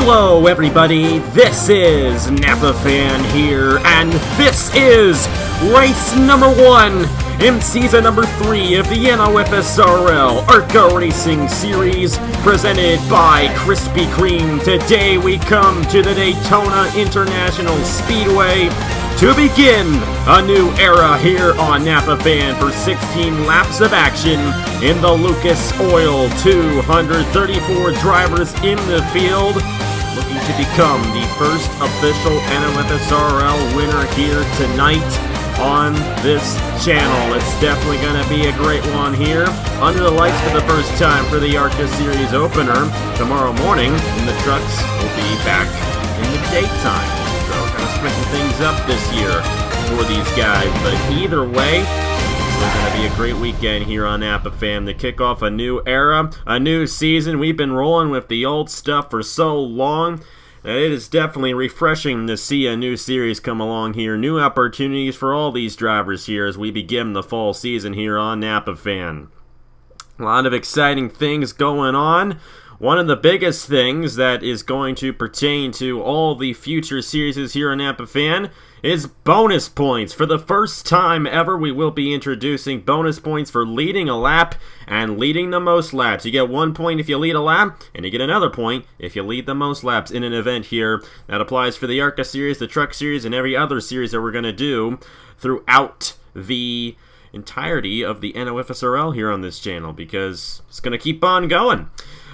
Hello everybody, this is Napa Fan here, and this is race number 1 in season number 3 of the NOFSRL ARCA Racing Series, presented by Krispy Kreme. Today we come to the Daytona International Speedway to begin a new era here on Napa Fan for 16 laps of action in the Lucas Oil. 234 drivers in the field, looking to become the first official NOFSRL winner here tonight on this channel. It's definitely going to be a great one here. Under the lights for the first time for the ARCA Series opener tomorrow morning, and the trucks will be back in the daytime. So kind of switching things up this year for these guys. But either way, it's going to be a great weekend here on Napa Fan to kick off a new era, a new season. We've been rolling with the old stuff for so long that it is definitely refreshing to see a new series come along here. New opportunities for all these drivers here as we begin the fall season here on Napa Fan. A lot of exciting things going on. One of the biggest things that is going to pertain to all the future series here on Napa Fan is bonus points. For the first time ever, we will be introducing bonus points for leading a lap and leading the most laps. You get 1 point if you lead a lap, and you get another point if you lead the most laps in an event here. That applies for the ARCA Series, the Truck Series, and every other series that we're going to do throughout the entirety of the NOFSRL here on this channel, because it's going to keep on going.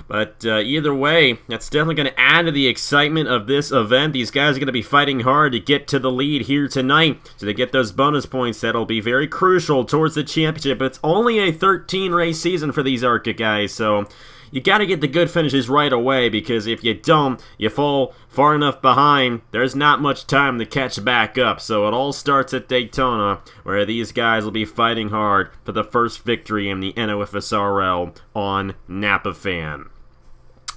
But either way, that's definitely going to add to the excitement of this event. These guys are going to be fighting hard to get to the lead here tonight, so they get those bonus points that'll be very crucial towards the championship. But it's only a 13-race season for these ARCA guys, so you got to get the good finishes right away, because if you don't, you fall far enough behind, there's not much time to catch back up. So it all starts at Daytona, where these guys will be fighting hard for the first victory in the NOFSRL on Napa Fan.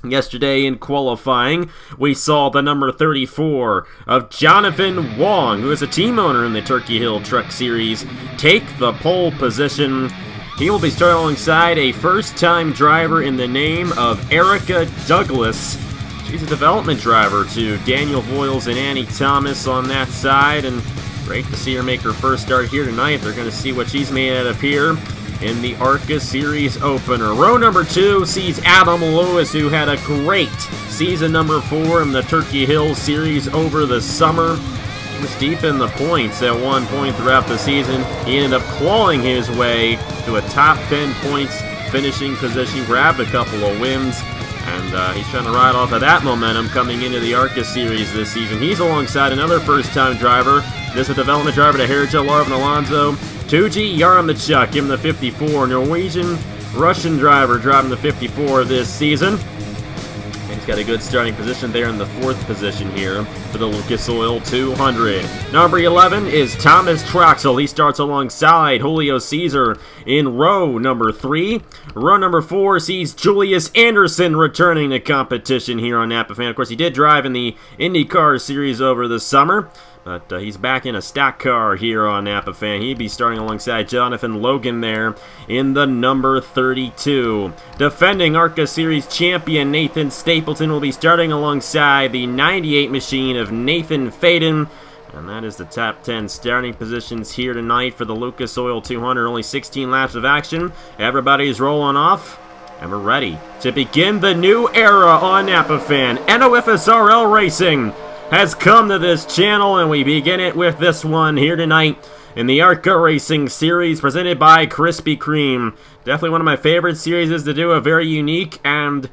Yesterday in qualifying, we saw the number 34 of Jonathan Wong, who is a team owner in the Turkey Hill Truck Series, take the pole position. He will be starting alongside a first-time driver in the name of Erica Douglas. She's a development driver to Daniel Voiles and Annie Thomas on that side, and great to see her make her first start here tonight. They're going to see what she's made out of here in the ARCA Series opener. Row number 2 sees Adam Lewis, who had a great season number 4 in the Turkey Hill Series over the summer. He was deep in the points at one point throughout the season. He ended up clawing his way to a top 10 points finishing position, grabbed a couple of wins, and he's trying to ride off of that momentum coming into the ARCA Series this season. He's alongside another first-time driver. This is a development driver to Herja Larvin Alonso. Tuji Yarmachuk in the 54, Norwegian-Russian driver driving the 54 this season. And he's got a good starting position there in the 4th position here for the Lucas Oil 200. Number 11 is Thomas Troxel. He starts alongside Julio Caesar in row number 3. Row number 4 sees Julius Anderson returning to competition here on Napa Fan. Of course, he did drive in the IndyCar Series over the summer, but he's back in a stock car here on Napa Fan. He'd be starting alongside Jonathan Logan there in the number 32. Defending ARCA Series champion Nathan Stapleton will be starting alongside the 98 machine of Nathan Faden. And that is the top 10 starting positions here tonight for the Lucas Oil 200. Only 16 laps of action. Everybody's rolling off, and we're ready to begin the new era on Napa Fan. NOFSRL Racing has come to this channel, and we begin it with this one here tonight in the ARCA Racing Series presented by Krispy Kreme. Definitely one of my favorite series is to do, a very unique and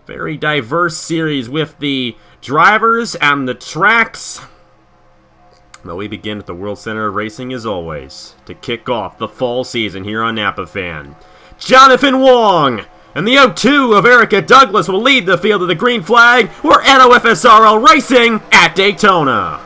very diverse series with the drivers and the tracks. But we begin at the World Center of Racing as always to kick off the fall season here on Napa Fan. Jonathan Wong and the 02 of Erica Douglas will lead the field of the green flag. We're NOFSRL Racing at Daytona.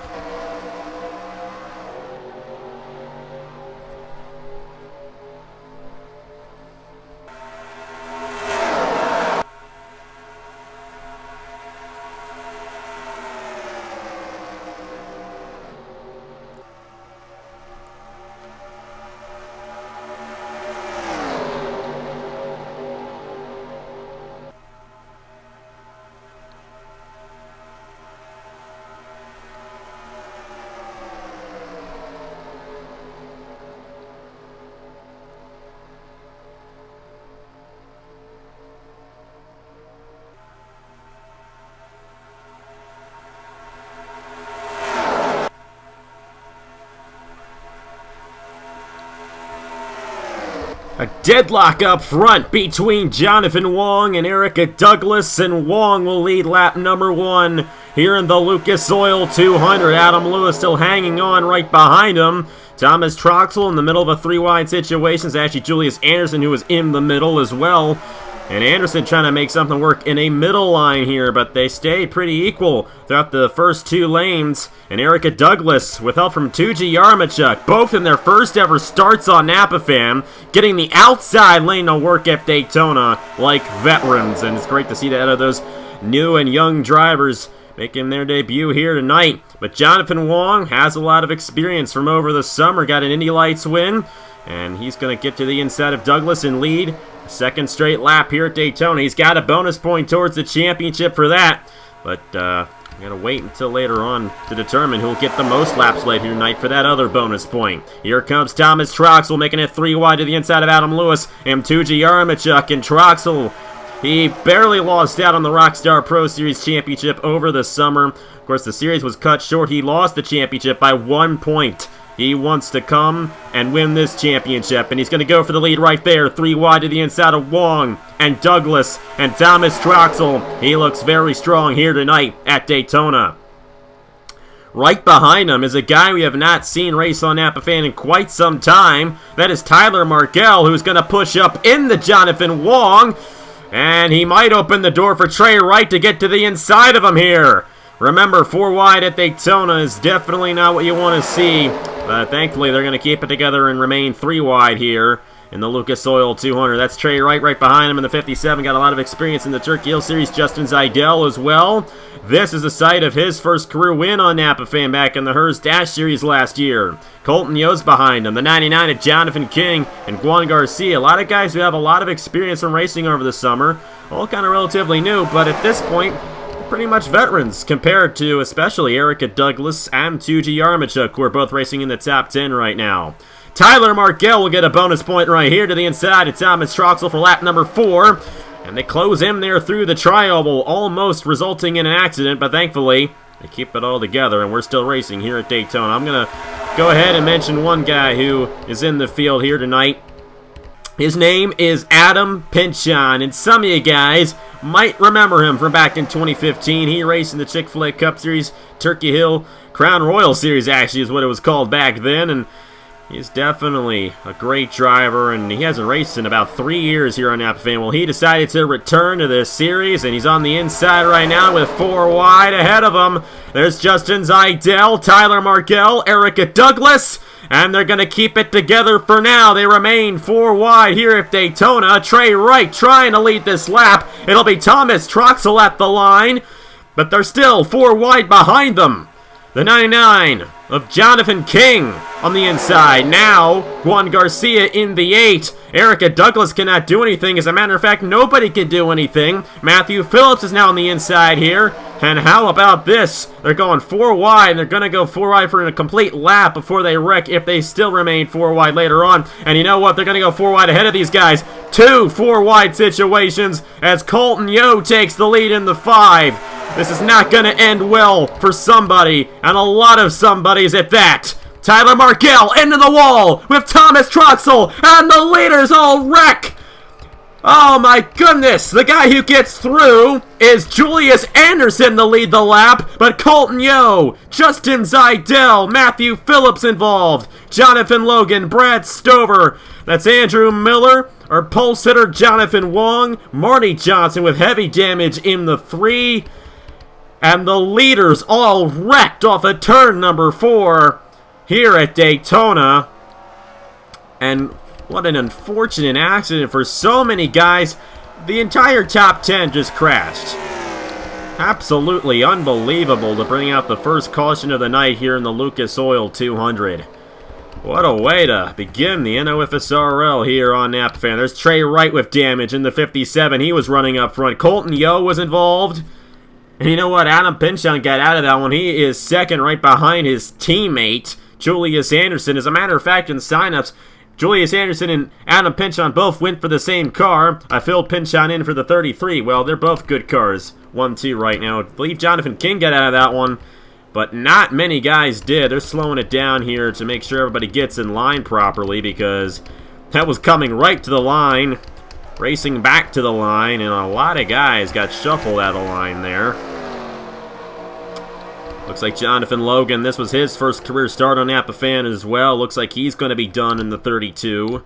A deadlock up front between Jonathan Wong and Erica Douglas, and Wong will lead lap number 1 here in the Lucas Oil 200. Adam Lewis still hanging on right behind him. Thomas Troxel in the middle of a 3-wide situation. It's actually Julius Anderson who was in the middle as well. And Anderson trying to make something work in a middle line here, but they stay pretty equal throughout the first 2 lanes. And Erica Douglas, with help from Tuji Yarmachuk, both in their first ever starts on NapaFan, getting the outside lane to work at Daytona like veterans. And it's great to see that out of those new and young drivers making their debut here tonight. But Jonathan Wong has a lot of experience from over the summer, got an Indy Lights win, and he's going to get to the inside of Douglas and lead second straight lap here at Daytona. He's got a bonus point towards the championship for that, but we gotta wait until later on to determine who'll get the most laps late here tonight for that other bonus point. Here comes Thomas Troxel making it 3 wide to the inside of Adam Lewis and Tuji Yarmachuk, and Troxel, he barely lost out on the Rockstar Pro Series championship over the summer. Of course, the series was cut short. He lost the championship by 1 point. He wants to come and win this championship, and he's going to go for the lead right there. 3 wide to the inside of Wong and Douglas and Thomas Troxel. He looks very strong here tonight at Daytona. Right behind him is a guy we have not seen race on NapaFan in quite some time. That is Tyler Markell, who's going to push up into Jonathan Wong, and he might open the door for Trey Wright to get to the inside of him here. Remember, 4 wide at Daytona is definitely not what you want to see. But thankfully, they're going to keep it together and remain 3 wide here in the Lucas Oil 200. That's Trey Wright right behind him in the 57. Got a lot of experience in the Turkey Hill Series. Justin Zeidel as well. This is the site of his first career win on NapaFan back in the Hers Dash Series last year. Colton Yo's behind him. The 99 of Jonathan King and Juan Garcia. A lot of guys who have a lot of experience from racing over the summer. All kind of relatively new, but at this point, pretty much veterans compared to especially Erica Douglas and Tuji Yarmachuk, who are both racing in the top 10 right now. Tyler Markell will get a bonus point right here to the inside of Thomas Troxel for lap number 4. And they close him there through the tri-oval, almost resulting in an accident, but thankfully they keep it all together, and we're still racing here at Daytona. I'm going to go ahead and mention one guy who is in the field here tonight. His name is Adam Pinchon, and some of you guys might remember him from back in 2015. He raced in the Chick-fil-A Cup Series, Turkey Hill Crown Royal Series actually is what it was called back then, and he's definitely a great driver, and he hasn't raced in about 3 years here on NapaFan. Well, he decided to return to this series, and he's on the inside right now with 4 wide ahead of him. There's Justin Zeidel, Tyler Markell, Erica Douglas, and they're going to keep it together for now. They remain 4 wide here at Daytona. Trey Wright trying to lead this lap. It'll be Thomas Troxel at the line, but they're still 4 wide behind them. The 99 of Jonathan King on the inside. Now, Juan Garcia in the 8. Erica Douglas cannot do anything. As a matter of fact, nobody can do anything. Matthew Phillips is now on the inside here. And how about this? They're going 4 wide, and they're going to go 4 wide for a complete lap before they wreck if they still remain 4 wide later on. And you know what? They're going to go 4 wide ahead of these guys. 2 4 wide situations as Colton Yo takes the lead in the 5. This is not going to end well for somebody, and a lot of somebodies at that. Tyler Markell into the wall with Thomas Troxel, and the leaders all wreck. Oh my goodness, the guy who gets through is Julius Anderson to lead the lap, but Colton Yo, Justin Zeidel, Matthew Phillips involved, Jonathan Logan, Brad Stover, that's Andrew Miller, our pulse hitter Jonathan Wong, Marty Johnson with heavy damage in the 3, and the leaders all wrecked off of turn number 4 here at Daytona. And what an unfortunate accident for so many guys. The entire top 10 just crashed. Absolutely unbelievable to bring out the first caution of the night here in the Lucas Oil 200. What a way to begin the NOFSRL here on NapaFan. There's Trey Wright with damage in the 57. He was running up front. Colton Yo was involved. And you know what? Adam Pinchon got out of that one. He is second right behind his teammate, Julius Anderson. As a matter of fact, in the signups, Julius Anderson and Adam Pinchon both went for the same car. I filled Pinchon in for the 33. Well, they're both good cars. 1-2 right now. I believe Jonathan King got out of that one, but not many guys did. They're slowing it down here to make sure everybody gets in line properly because That was coming right to the line. Racing back to the line, and a lot of guys got shuffled out of line there. Looks like Jonathan Logan, this was his first career start on Napa Fan as well. Looks like he's going to be done in the 32.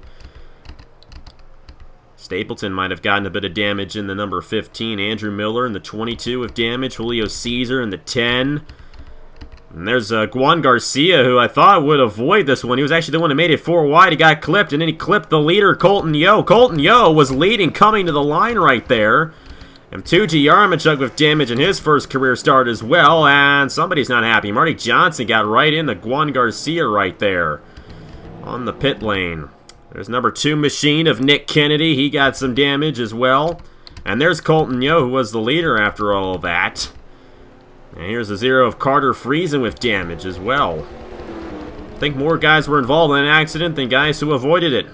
Stapleton might have gotten a bit of damage in the number 15. Andrew Miller in the 22 of damage. Julio Caesar in the 10. And there's Juan Garcia, who I thought would avoid this one. He was actually the one who made it 4 wide. He got clipped, and then he clipped the leader, Colton Yo. Colton Yo was leading coming to the line right there. And Tuji Yarmachuk with damage in his first career start as well. And somebody's not happy. Marty Johnson got right into Juan Garcia right there on the pit lane. There's number 2 machine of Nick Kennedy. He got some damage as well. And there's Colton Yo, who was the leader after all of that. And here's a 0 of Carter Friesen with damage as well. I think more guys were involved in an accident than guys who avoided it.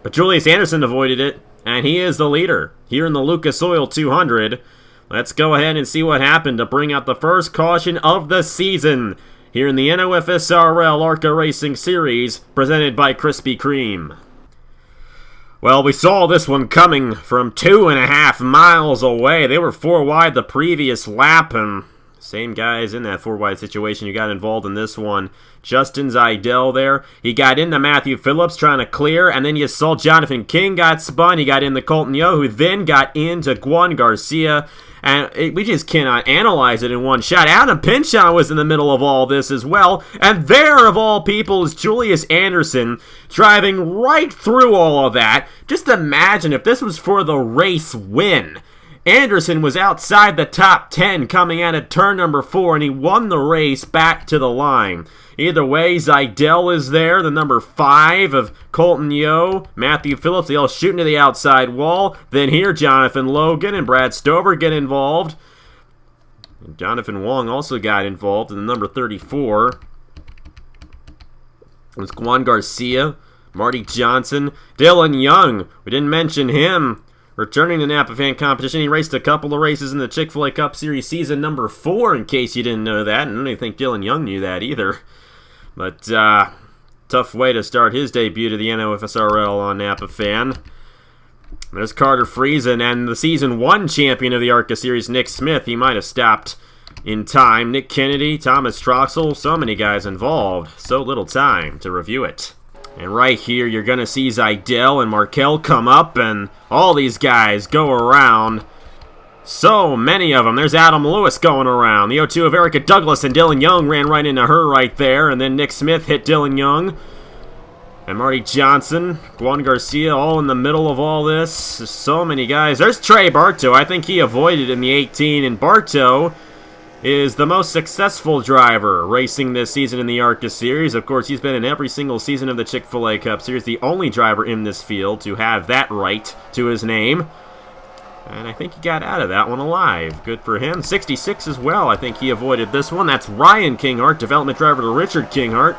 But Julius Anderson avoided it, and he is the leader here in the Lucas Oil 200. Let's go ahead and see what happened to bring out the first caution of the season here in the NOFSRL ARCA Racing Series, presented by Krispy Kreme. Well, we saw this one coming from 2.5 miles away. They were 4 wide the previous lap, and same guys in that 4 wide situation who got involved in this one. Justin Zeidel there. He got into Matthew Phillips trying to clear, and then you saw Jonathan King got spun. He got into Colton Yo, who then got into Juan Garcia. And we just cannot analyze it in one shot. Adam Pinchon was in the middle of all this as well. And there, of all people, is Julius Anderson driving right through all of that. Just imagine if this was for the race win. Anderson was outside the top 10 coming out of turn number 4, and he won the race back to the line. Either way, Zeidel is there, the number 5 of Colton Yo, Matthew Phillips, they all shooting to the outside wall. Then here, Jonathan Logan and Brad Stover get involved. And Jonathan Wong also got involved in the number 34. It was Juan Garcia, Marty Johnson, Dylan Young. We didn't mention him. Returning to Napa Fan competition, he raced a couple of races in the Chick-fil-A Cup Series season number 4, in case you didn't know that. And I don't even think Dylan Young knew that either. But, tough way to start his debut to the NOFSRL on Napa Fan. There's Carter Friesen, and the Season 1 champion of the ARCA Series, Nick Smith. He might have stopped in time. Nick Kennedy, Thomas Troxel, so many guys involved. So little time to review it. And right here, you're going to see Zeidel and Markel come up, and all these guys go around. So many of them. There's Adam Lewis going around. The 0-2 of Erica Douglas, and Dylan Young ran right into her right there. And then Nick Smith hit Dylan Young. And Marty Johnson, Juan Garcia, all in the middle of all this. There's so many guys. There's Trey Bartow. I think he avoided in the 18, and Bartow is the most successful driver racing this season in the ARCA Series. Of course, he's been in every single season of the Chick-fil-A Cup Series, the only driver in this field to have that right to his name. And I think he got out of that one alive. Good for him. 66 as well. I think he avoided this one. That's Ryan Kinghart, development driver to Richard Kinghart.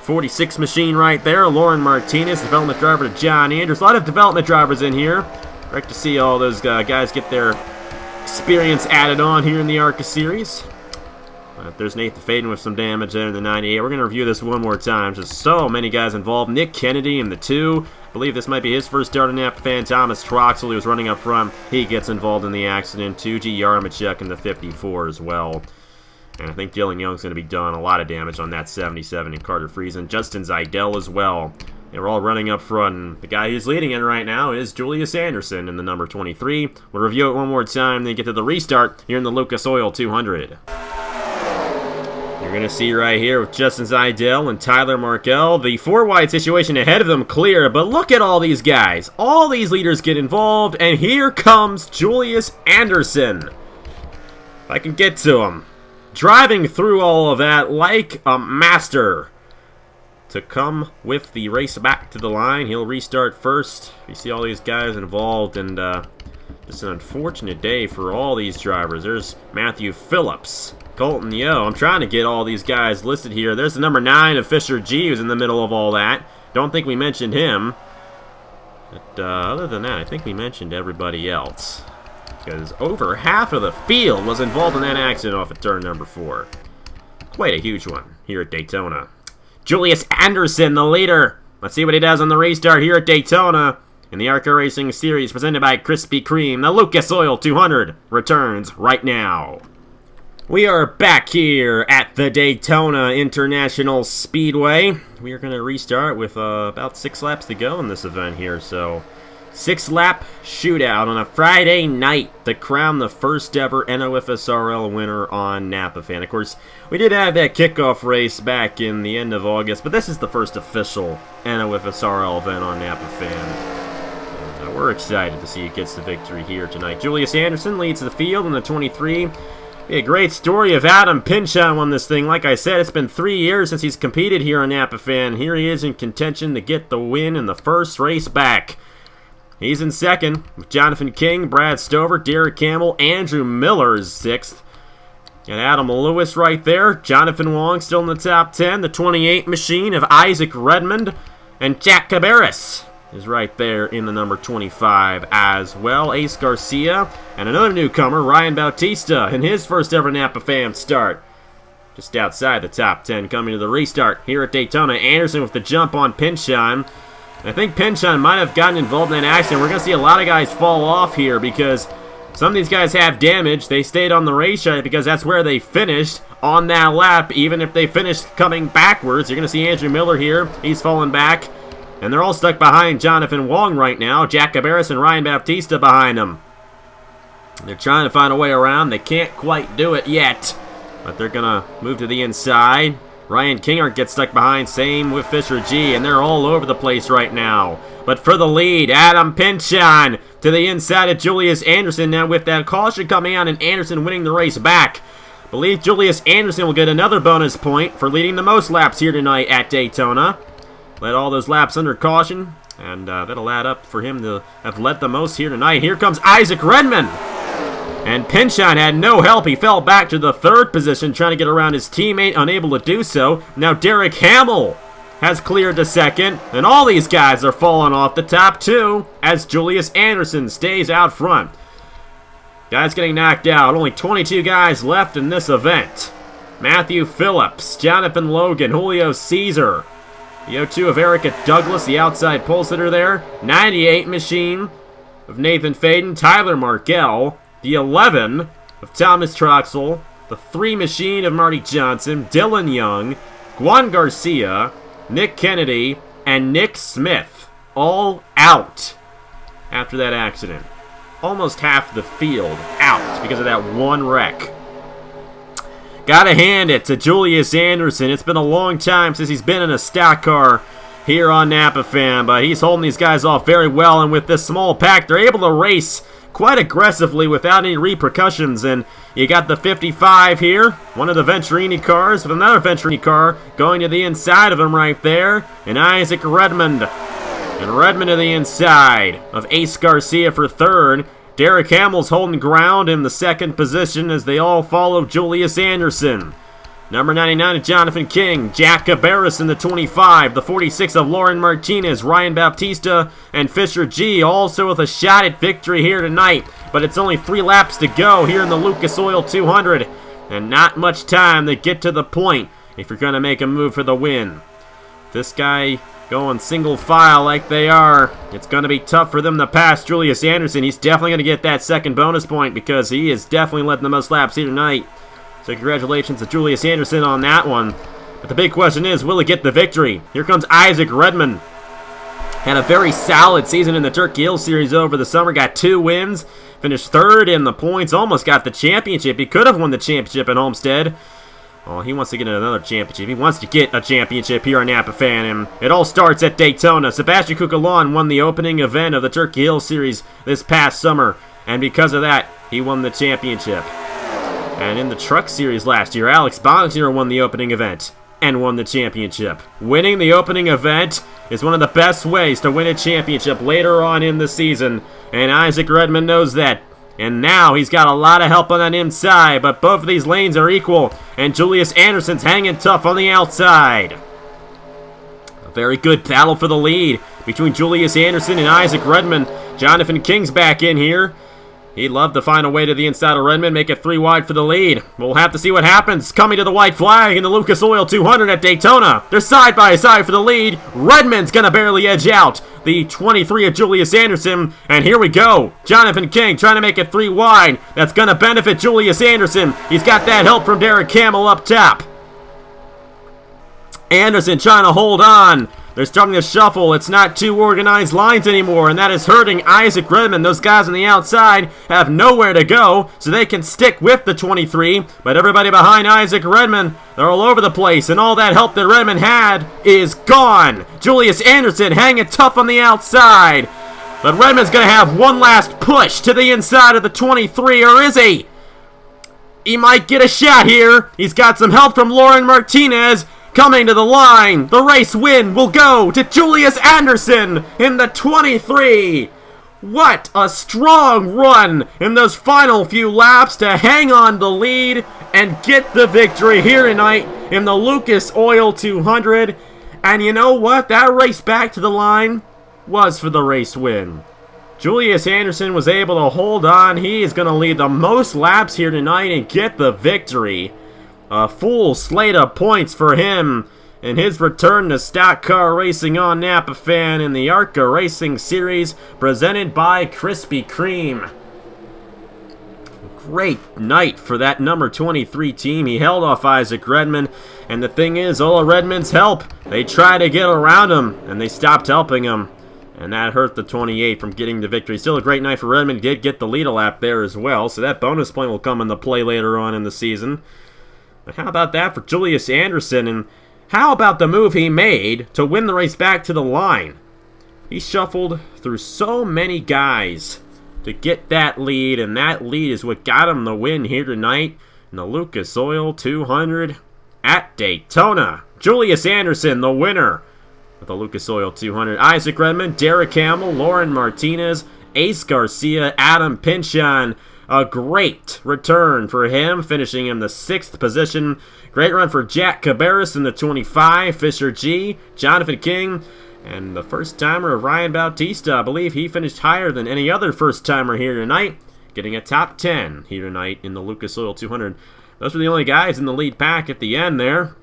46 machine right there. Lauren Martinez, development driver to John Andrews. A lot of development drivers in here. Great to see all those guys get their experience added on here in the ARCA Series. There's Nathan Faden with some damage there in the 98. We're going to review this one more time. Just so many guys involved. Nick Kennedy in the 2. I believe this might be his first start in Napa Fan. Thomas Troxel, who was running up front, he gets involved in the accident. Tuji Yarmachuk in the 54 as well. And I think Dylan Young's going to be done. A lot of damage on that 77 and Carter Friesen. Justin Zeidel as well. They were all running up front, and the guy who's leading it right now is Julius Anderson in the number 23. We'll review it one more time, then get to the restart here in the Lucas Oil 200. You're going to see right here with Justin Zeidel and Tyler Markel, the 4-wide situation ahead of them clear, but look at all these guys. All these leaders get involved, and here comes Julius Anderson. If I can get to him. Driving through all of that like a master. To come with the race back to the line. He'll restart first. You see all these guys involved, and just an unfortunate day for all these drivers. There's Matthew Phillips, Colton Yo. I'm trying to get all these guys listed here. There's the number 9 of Fisher G, who's in the middle of all that. Don't think we mentioned him. But other than that, I think we mentioned everybody else. Because over half of the field was involved in that accident off of turn number 4. Quite a huge one here at Daytona. Julius Anderson, the leader. Let's see what he does on the restart here at Daytona in the ARCA Racing Series presented by Krispy Kreme. The Lucas Oil 200 returns right now. We are back here at the Daytona International Speedway. We are going to restart with about 6 laps to go in this event here. So, 6-lap shootout on a Friday night to crown the first ever NOFSRL winner on Napa Fan. Of course, we did have that kickoff race back in the end of August, but this is the first official NOFSRL event on Napa Fan. And, we're excited to see who gets the victory here tonight. Julius Anderson leads the field in the 23. A great story of Adam Pinchon won this thing. Like I said, it's been 3 years since he's competed here on Napa Fan. Here he is in contention to get the win in the first race back. He's in second with Jonathan King, Brad Stover, Derek Campbell, Andrew Miller is 6th. And Adam Lewis right there. Jonathan Wong still in the top 10. The 28 machine of Isaac Redmond. And Jack Cabarrus is right there in the number 25 as well. Ace Garcia and another newcomer, Ryan Bautista, in his first ever Napa Fan start. Just outside the top 10 coming to the restart here at Daytona. Anderson with the jump on Pinchon. I think Pinchon might have gotten involved in an accident. We're going to see a lot of guys fall off here because some of these guys have damage. They stayed on the racetrack because that's where they finished on that lap. Even if they finished coming backwards, you're going to see Andrew Miller here. He's falling back. And they're all stuck behind Jonathan Wong right now. Jack Cabarrus and Ryan Bautista behind them. They're trying to find a way around. They can't quite do it yet. But they're going to move to the inside. Ryan Kingart gets stuck behind. Same with Fisher G. And they're all over the place right now. But for the lead, Adam Pinchon to the inside of Julius Anderson. Now with that caution coming out and Anderson winning the race back. I believe Julius Anderson will get another bonus point for leading the most laps here tonight at Daytona. Led all those laps under caution, and that'll add up for him to have led the most here tonight. Here comes Isaac Redmond. And Pinchon had no help. He fell back to the 3rd position, trying to get around his teammate, unable to do so. Now Derek Hamill has cleared to 2nd, and all these guys are falling off the top 2 as Julius Anderson stays out front. Guys getting knocked out. Only 22 guys left in this event. Matthew Phillips, Jonathan Logan, Julio Caesar. The 02 of Erica Douglas, the outside pole sitter there. 98 machine of Nathan Faden. Tyler Markell. The 11 of Thomas Troxel. The 3 machine of Marty Johnson. Dylan Young. Juan Garcia. Nick Kennedy. And Nick Smith. All out after that accident. Almost half the field out because of that one wreck. Gotta hand it to Julius Anderson. It's been a long time since he's been in a stock car here on Napa Fan, but he's holding these guys off very well, and with this small pack, they're able to race quite aggressively without any repercussions. And you got the 55 here, one of the Venturini cars, with another Venturini car going to the inside of him right there, and Isaac Redmond. And Redmond to the inside of Ace Garcia for 3rd. Derek Hamill's holding ground in the 2nd position as they all follow Julius Anderson. Number 99 of Jonathan King, Jack Cabarrus in the 25, the 46 of Lauren Martinez, Ryan Bautista, and Fisher G, also with a shot at victory here tonight. But it's only 3 laps to go here in the Lucas Oil 200, and not much time to get to the point if you're going to make a move for the win. This guy going single file like they are, it's going to be tough for them to pass Julius Anderson. He's definitely going to get that 2nd bonus point because he is definitely led the most laps here tonight. So congratulations to Julius Anderson on that one. But the big question is, will he get the victory? Here comes Isaac Redmond. Had a very solid season in the Turkey Hill Series over the summer. Got 2 wins. Finished 3rd in the points. Almost got the championship. He could have won the championship at Homestead. Oh, he wants to get another championship. He wants to get a championship here on Napa Fan, and it all starts at Daytona. Sebastian Cucalon won the opening event of the Turkey Hill Series this past summer, and because of that, he won the championship. And in the Truck Series last year, Alex Bonsier won the opening event and won the championship. Winning the opening event is one of the best ways to win a championship later on in the season, and Isaac Redmond knows that. And now he's got a lot of help on that inside, but both of these lanes are equal, and Julius Anderson's hanging tough on the outside. A very good battle for the lead between Julius Anderson and Isaac Redmond. Jonathan King's back in here. He'd love to find a way to the inside of Redmond, make it 3 wide for the lead. We'll have to see what happens. Coming to the white flag in the Lucas Oil 200 at Daytona. They're side by side for the lead. Redmond's gonna barely edge out the 23 of Julius Anderson. And here we go. Jonathan King trying to make it 3 wide. That's gonna benefit Julius Anderson. He's got that help from Derek Campbell up top. Anderson trying to hold on. They're starting to shuffle. It's not 2 organized lines anymore, and that is hurting Isaac Redmond. Those guys on the outside have nowhere to go, so they can stick with the 23, but everybody behind Isaac Redmond, they're all over the place, and all that help that Redmond had is gone. Julius Anderson hanging tough on the outside, but Redmond's going to have one last push to the inside of the 23, or is he? He might get a shot here. He's got some help from Lauren Martinez. Coming to the line, the race win will go to Julius Anderson in the 23. What a strong run in those final few laps to hang on the lead and get the victory here tonight in the Lucas Oil 200. And you know what? That race back to the line was for the race win. Julius Anderson was able to hold on. He is going to lead the most laps here tonight and get the victory. A full slate of points for him in his return to stock car racing on Napa Fan in the ARCA Racing Series presented by Krispy Kreme. Great night for that number 23 team. He held off Isaac Redmond, and the thing is, all of Redmond's help, they tried to get around him, and they stopped helping him, and that hurt the 28 from getting the victory. Still a great night for Redmond. Did get the lead a lap there as well, so that bonus point will come into play later on in the season. But how about that for Julius Anderson, and how about the move he made to win the race back to the line? He shuffled through so many guys to get that lead, and that lead is what got him the win here tonight in the Lucas Oil 200 at Daytona. Julius Anderson, the winner of the Lucas Oil 200. Isaac Redmond, Derek Campbell, Lauren Martinez, Ace Garcia, Adam Pinchon. A great return for him, finishing in the 6th position. Great run for Jack Cabarrus in the 25, Fisher G, Jonathan King, and the first-timer of Ryan Bautista. I believe he finished higher than any other first-timer here tonight, getting a top 10 here tonight in the Lucas Oil 200. Those were the only guys in the lead pack at the end there.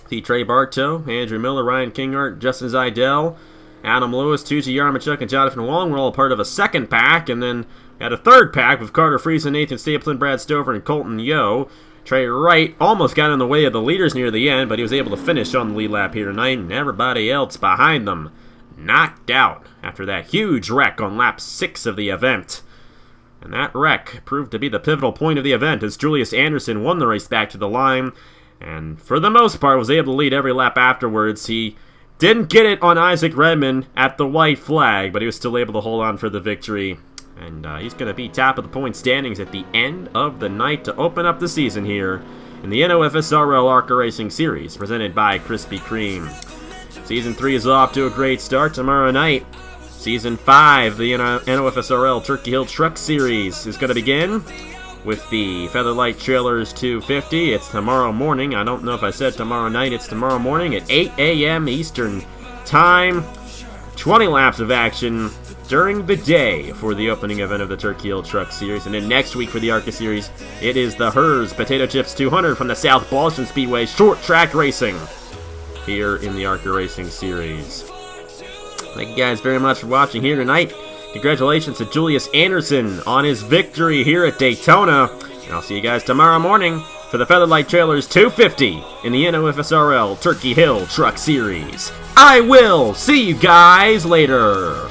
The Trey Bartow, Andrew Miller, Ryan Kingart, Justin Zidell, Adam Lewis, Tucci Yarmachuk, and Jonathan Wong were all part of a second pack, and then had a third pack with Carter Friesen, Nathan Stapleton, Brad Stover, and Colton Yo. Trey Wright almost got in the way of the leaders near the end, but he was able to finish on the lead lap here tonight, and everybody else behind them knocked out after that huge wreck on lap 6 of the event. And that wreck proved to be the pivotal point of the event as Julius Anderson won the race back to the line, and for the most part was able to lead every lap afterwards. He didn't get it on Isaac Redmond at the white flag, but he was still able to hold on for the victory. And he's going to be top of the point standings at the end of the night to open up the season here in the NOFSRL ARCA Racing Series, presented by Krispy Kreme. Season 3 is off to a great start tomorrow night. Season 5, the NOFSRL Turkey Hill Truck Series, is going to begin with the Featherlight Trailers 250. It's tomorrow morning. I don't know if I said tomorrow night. It's tomorrow morning at 8 a.m. Eastern Time. 20 laps of action during the day for the opening event of the Turkey Hill Truck Series. And then next week for the ARCA Series, it is the Hers Potato Chips 200 from the South Boston Speedway Short Track Racing here in the ARCA Racing Series. Thank you guys very much for watching here tonight. Congratulations to Julius Anderson on his victory here at Daytona. And I'll see you guys tomorrow morning for the Featherlight Trailers 250 in the NOFSRL Turkey Hill Truck Series. I will see you guys later.